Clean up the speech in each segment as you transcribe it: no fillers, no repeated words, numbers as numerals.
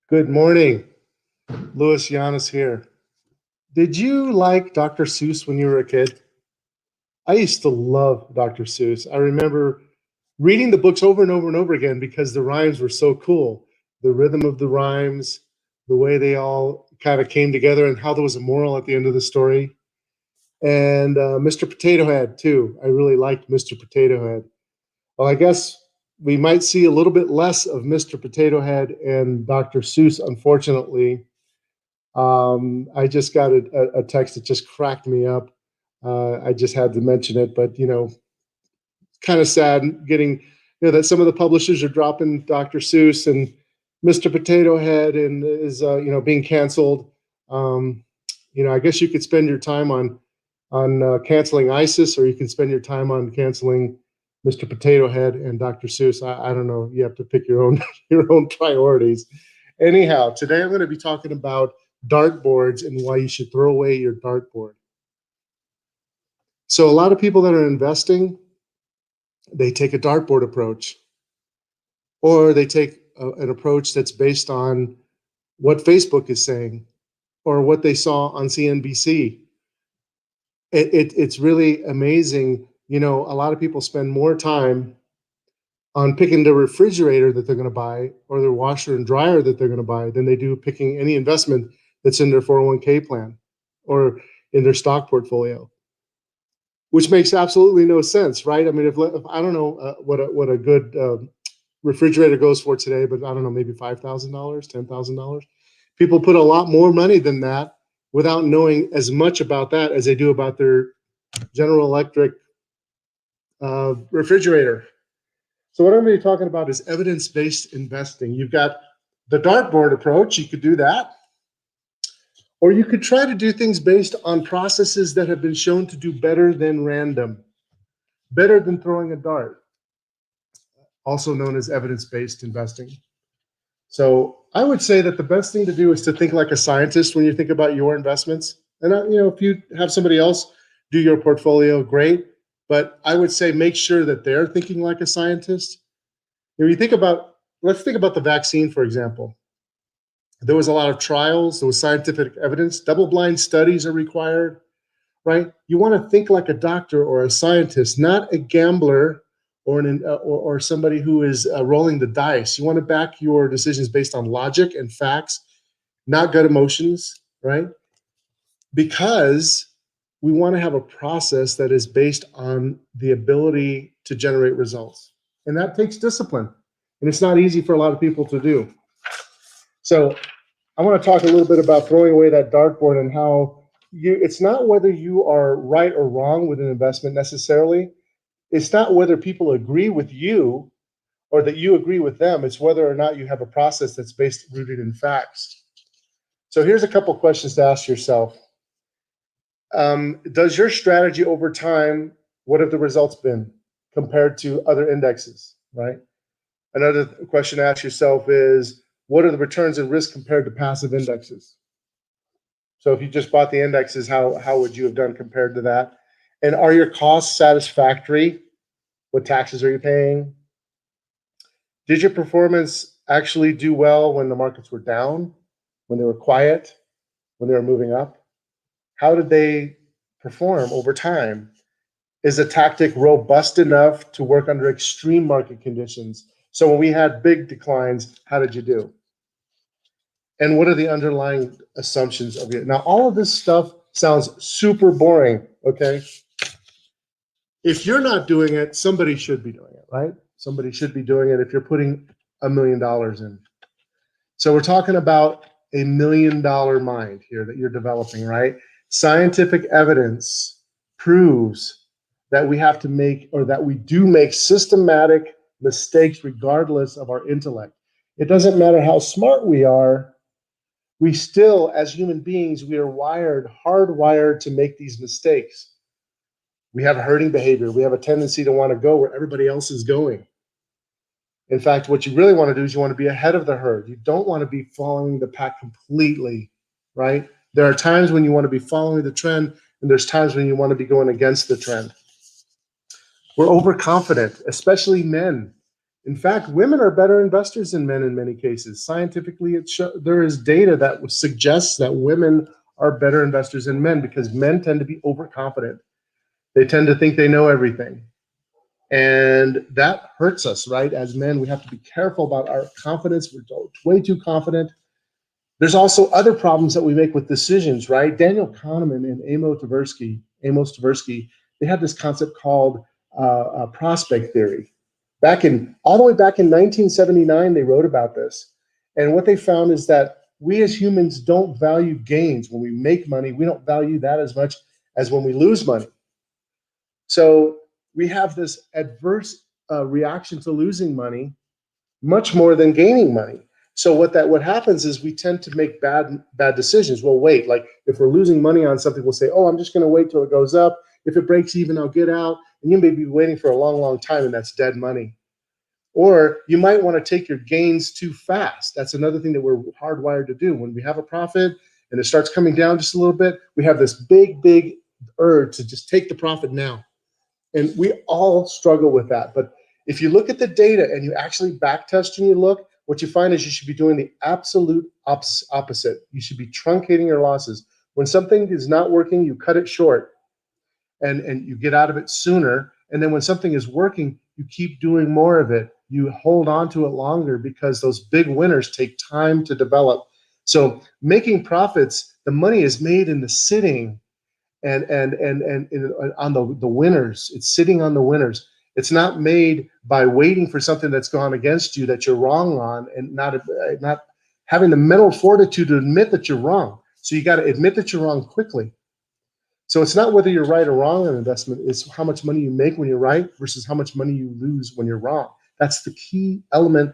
Good morning. Louis Giannis here. Did you like Dr. Seuss when you were a kid? I used to love Dr. Seuss. I remember reading the books over and over and over again because the rhymes were so cool. The rhythm of the rhymes, the way they all kind of came together, and how there was a moral at the end of the story. And Mr. Potato Head, too. I really liked Mr. Potato Head. Well, I guess we might see a little bit less of Mr. Potato Head and Dr. Seuss, unfortunately. I just got a text that just cracked me up. I just had to mention it, but kind of sad getting that some of the publishers are dropping Dr. Seuss and Mr. Potato Head and is being canceled. I guess you could spend your time on canceling ISIS, or you can spend your time on canceling Mr. Potato Head and Dr. Seuss. I don't know. You have to pick your own your own priorities. Anyhow, today I'm going to be talking about dartboards and why you should throw away your dartboard. So a lot of people that are investing, they take a dartboard approach, or they take an approach that's based on what Facebook is saying or what they saw on CNBC. It's really amazing. A lot of people spend more time on picking the refrigerator that they're going to buy or their washer and dryer that they're going to buy than they do picking any investment that's in their 401k plan or in their stock portfolio, which makes absolutely no sense, right? I mean, if I don't know what a good refrigerator goes for today, but I don't know, maybe $5,000, $10,000. People put a lot more money than that without knowing as much about that as they do about their General Electric refrigerator. So what I'm going to be talking about is evidence-based investing. You've got the dartboard approach. You could do that. Or you could try to do things based on processes that have been shown to do better than random, better than throwing a dart, also known as evidence-based investing. So I would say that the best thing to do is to think like a scientist when you think about your investments. And if you have somebody else do your portfolio, great. But I would say make sure that they're thinking like a scientist. If you think about, let's think about the vaccine, for example. There was a lot of trials, there was scientific evidence, double-blind studies are required, right? You want to think like a doctor or a scientist, not a gambler or somebody who is rolling the dice. You want to back your decisions based on logic and facts, not gut emotions, right? Because we want to have a process that is based on the ability to generate results. And that takes discipline. And it's not easy for a lot of people to do. So I want to talk a little bit about throwing away that dartboard and how it's not whether you are right or wrong with an investment necessarily. It's not whether people agree with you or that you agree with them. It's whether or not you have a process that's rooted in facts. So here's a couple questions to ask yourself. Does your strategy over time, what have the results been compared to other indexes, right? Another question to ask yourself is, what are the returns and risk compared to passive indexes? So if you just bought the indexes, how would you have done compared to that? And are your costs satisfactory? What taxes are you paying? Did your performance actually do well when the markets were down, when they were quiet, when they were moving up? How did they perform over time? Is the tactic robust enough to work under extreme market conditions? So when we had big declines, how did you do? And what are the underlying assumptions of it? Now, all of this stuff sounds super boring, okay? If you're not doing it, somebody should be doing it, right? Somebody should be doing it if you're putting $1 million in. So we're talking about $1 million mind here that you're developing, right? Scientific evidence proves that we have to make, or that we do make systematic mistakes regardless of our intellect. It doesn't matter how smart we are. We still, as human beings, we are hardwired to make these mistakes. We have herding behavior. We have a tendency to want to go where everybody else is going. In fact, what you really want to do is you want to be ahead of the herd. You don't want to be following the pack completely, right? There are times when you want to be following the trend, and there's times when you want to be going against the trend. We're overconfident, especially men. In fact, women are better investors than men in many cases. Scientifically, there is data that suggests that women are better investors than men because men tend to be overconfident. They tend to think they know everything. And that hurts us, right? As men, we have to be careful about our confidence. We're way too confident. There's also other problems that we make with decisions, right? Daniel Kahneman and Amos Tversky, they had this concept called prospect theory. All the way back in 1979, they wrote about this. And what they found is that we as humans don't value gains. When we make money, we don't value that as much as when we lose money. So we have this adverse reaction to losing money much more than gaining money. So what happens is we tend to make bad decisions. We'll wait. Like if we're losing money on something, we'll say, "Oh, I'm just going to wait till it goes up. If it breaks even, I'll get out." And you may be waiting for a long, long time, and that's dead money. Or you might want to take your gains too fast. That's another thing that we're hardwired to do. When we have a profit and it starts coming down just a little bit, we have this big, big urge to just take the profit now. And we all struggle with that. But if you look at the data and you actually back test and you look, what you find is you should be doing the absolute opposite. You should be truncating your losses. When something is not working, you cut it short and you get out of it sooner. And then when something is working, you keep doing more of it. You hold on to it longer because those big winners take time to develop. So making profits, the money is made in the sitting and on the winners. It's sitting on the winners. It's not made by waiting for something that's gone against you that you're wrong on, and not having the mental fortitude to admit that you're wrong. So you got to admit that you're wrong quickly. So it's not whether you're right or wrong on investment, it's how much money you make when you're right versus how much money you lose when you're wrong. That's the key element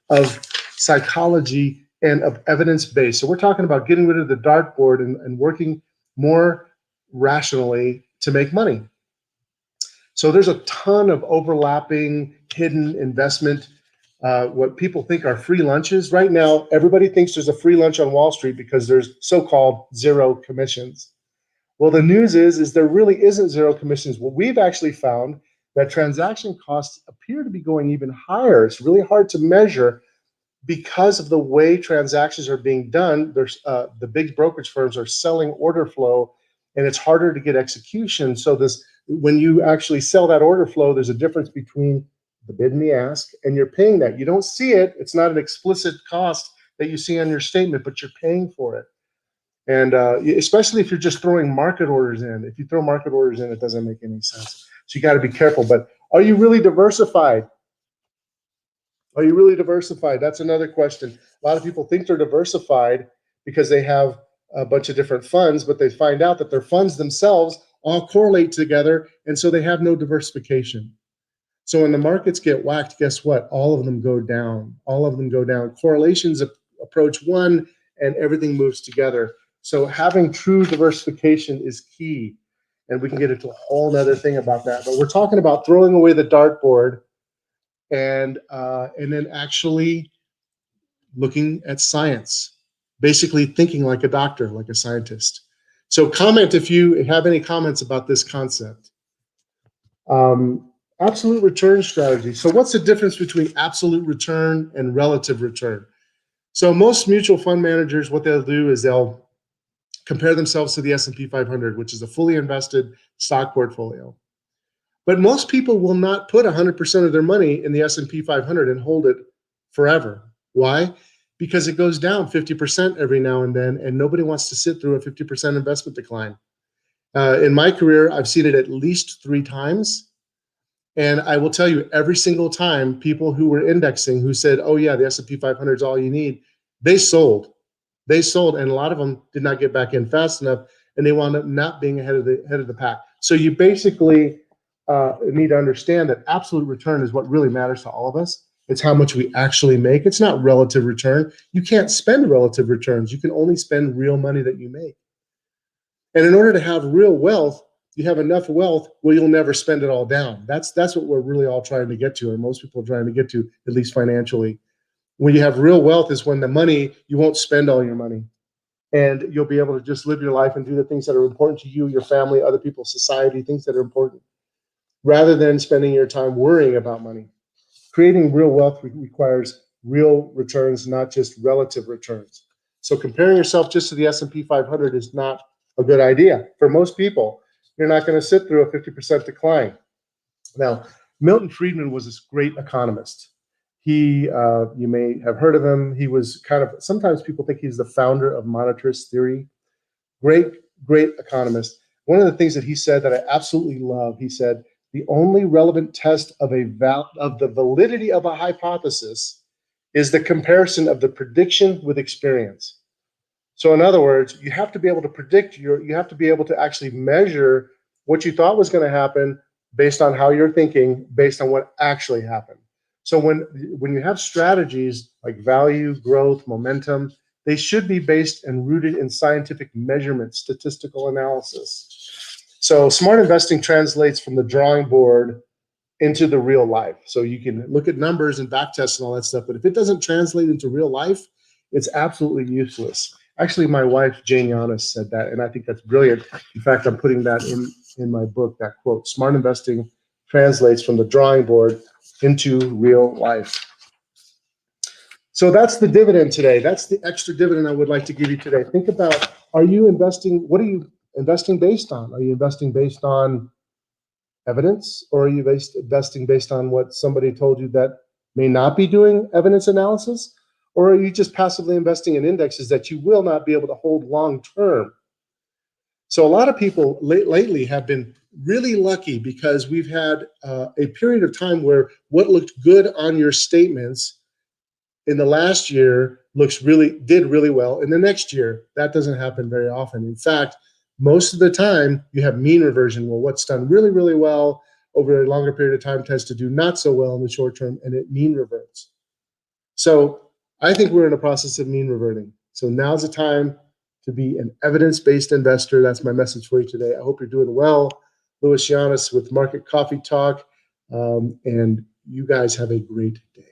of psychology and of evidence-based. So we're talking about getting rid of the dartboard and working more rationally to make money. So there's a ton of overlapping hidden investment, what people think are free lunches. Right now, everybody thinks there's a free lunch on Wall Street because there's so-called zero commissions. Well, the news is there really isn't zero commissions. Well, we've actually found that transaction costs appear to be going even higher. It's really hard to measure because of the way transactions are being done. There's the big brokerage firms are selling order flow, and it's harder to get execution. So when you actually sell that order flow, there's a difference between the bid and the ask, and you're paying that. You don't see it. It's not an explicit cost that you see on your statement, but you're paying for it. And especially if you're just throwing market orders in. If you throw market orders in, it doesn't make any sense. So you got to be careful. But are you really diversified? Are you really diversified? That's another question. A lot of people think they're diversified because they have a bunch of different funds, but they find out that their funds themselves all correlate together, and so they have no diversification. So when the markets get whacked, guess what? All of them go down. All of them go down. Correlations approach one, and everything moves together. So having true diversification is key, and we can get into a whole nother thing about that. But we're talking about throwing away the dartboard and then actually looking at science, basically thinking like a doctor, like a scientist. So comment if you have any comments about this concept. Absolute return strategy. So what's the difference between absolute return and relative return? So most mutual fund managers, what they'll do is they'll compare themselves to the S&P 500, which is a fully invested stock portfolio. But most people will not put 100% of their money in the S&P 500 and hold it forever. Why? Because it goes down 50% every now and then, and nobody wants to sit through a 50% investment decline. In my career, I've seen it at least 3 times. And I will tell you, every single time, people who were indexing, who said, "Oh yeah, the S&P 500 is all you need," they sold. They sold, and a lot of them did not get back in fast enough, and they wound up not being ahead of the pack. So you basically need to understand that absolute return is what really matters to all of us. It's how much we actually make. It's not relative return. You can't spend relative returns. You can only spend real money that you make. And in order to have real wealth, you have enough wealth where you'll never spend it all down. That's what we're really all trying to get to, or most people are trying to get to, at least financially. When you have real wealth is when you won't spend all your money. And you'll be able to just live your life and do the things that are important to you, your family, other people, society, things that are important, rather than spending your time worrying about money. creating real wealth requires real returns, not just relative returns. So comparing yourself just to the S&P 500 is not a good idea. For most people, you're not going to sit through a 50% decline. Now, Milton Friedman was this great economist. You may have heard of him. He was sometimes people think he's the founder of monetarist theory. Great, great economist. One of the things that he said that I absolutely love, he said, the only relevant test of the validity of a hypothesis is the comparison of the prediction with experience. So in other words, you have to be able to predict you have to be able to actually measure what you thought was going to happen based on how you're thinking, based on what actually happened. So when you have strategies like value, growth, momentum, they should be based and rooted in scientific measurement, statistical analysis. So smart investing translates from the drawing board into the real life. So you can look at numbers and back tests and all that stuff, but if it doesn't translate into real life, it's absolutely useless. Actually, my wife, Jane Yanis, said that, and I think that's brilliant. In fact, I'm putting that in my book, that quote, smart investing translates from the drawing board into real life. So that's the dividend today. That's the extra dividend I would like to give you today. Think about, what are you investing based on? Are you investing based on evidence, or are you investing based on what somebody told you that may not be doing evidence analysis? Or are you just passively investing in indexes that you will not be able to hold long term? So a lot of people lately have been really lucky because we've had a period of time where what looked good on your statements in the last year did really well in the next year. That doesn't happen very often. In fact, most of the time you have mean reversion. Well, what's done really, really well over a longer period of time tends to do not so well in the short term, and it mean reverts. So I think we're in a process of mean reverting. So now's the time to be an evidence-based investor. That's my message for you today. I hope you're doing well. Louis Giannis with Market Coffee Talk, and you guys have a great day.